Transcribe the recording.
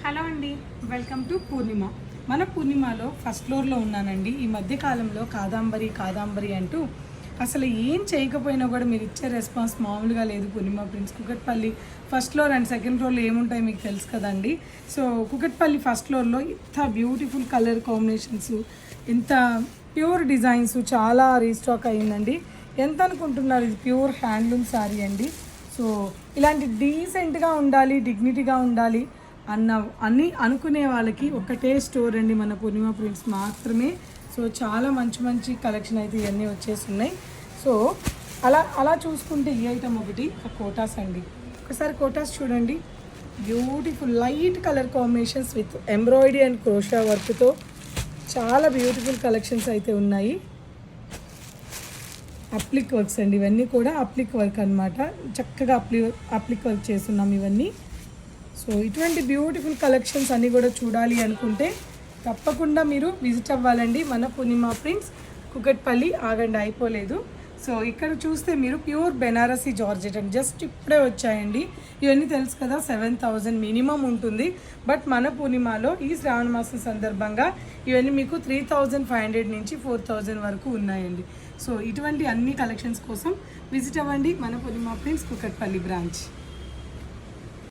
Hello అండి, welcome to పూర్ణిమ. మన పూర్ణిమలో first ఫ్లోర్లో ఉన్నానండి. ఈ మధ్య కాలంలో కాదాంబరి అంటూ అసలు ఏం చేయకపోయినా కూడా మీరు ఇచ్చే రెస్పాన్స్ మామూలుగా లేదు. Purnima Prince Kukatpally first floor and second ఫ్లోర్లో ఏముంటాయి మీకు తెలుసు కదండి. సో కుకట్పల్లి ఫస్ట్ ఫ్లోర్లో ఇంత బ్యూటిఫుల్ కలర్ కాంబినేషన్స్, ఇంత ప్యూర్ డిజైన్స్ చాలా రీస్టాక్ అయ్యిందండి. ఎంత అనుకుంటున్నారు? ఇది ప్యూర్ హ్యాండ్లూమ్ శారీ అండి. సో ఇలాంటి డీసెంట్గా ఉండాలి, డిగ్నిటీగా ఉండాలి అన్నీ అనుకునే వాళ్ళకి ఒకటే స్టోర్ అండి, మన పూర్ణిమ ప్రింట్స్ మాత్రమే. సో చాలా మంచి మంచి కలెక్షన్ అయితే ఇవన్నీ వచ్చేస్తున్నాయి. సో అలా చూసుకుంటే ఈ ఐటమ్ ఒకటి కోటాస్ అండి. ఒకసారి కోటాస్ చూడండి, beautiful light colour combinations with embroidery and crochet వర్క్తో చాలా బ్యూటిఫుల్ కలెక్షన్స్ అయితే ఉన్నాయి. అప్లిక్ వర్క్స్ అండి, ఇవన్నీ కూడా అప్లిక్ వర్క్ అనమాట. చక్కగా అప్లిక్ వర్క్ చేస్తున్నాం ఇవన్నీ. సో ఇటువంటి బ్యూటిఫుల్ కలెక్షన్స్ అన్నీ కూడా చూడాలి అనుకుంటే తప్పకుండా మీరు విజిట్ అవ్వాలండి మన పూర్ణిమ ప్రింట్స్ కుకట్పల్లి. ఆగండి, అయిపోలేదు. సో ఇక్కడ చూస్తే మీరు ప్యూర్ బెనారసీ జార్జెట్ అండి, జస్ట్ ఇప్పుడే వచ్చాయండి. ఇవన్నీ తెలుసు కదా, 7,000 మినిమం ఉంటుంది. బట్ మన పూర్ణిమలో ఈ శ్రావణ మాసం సందర్భంగా ఇవన్నీ మీకు 3,500 నుంచి 4,000 వరకు ఉన్నాయండి. సో ఇటువంటి అన్ని కలెక్షన్స్ కోసం విజిట్ అవ్వండి మన పూర్ణిమ ప్రింట్స్ కుకట్పల్లి బ్రాంచ్.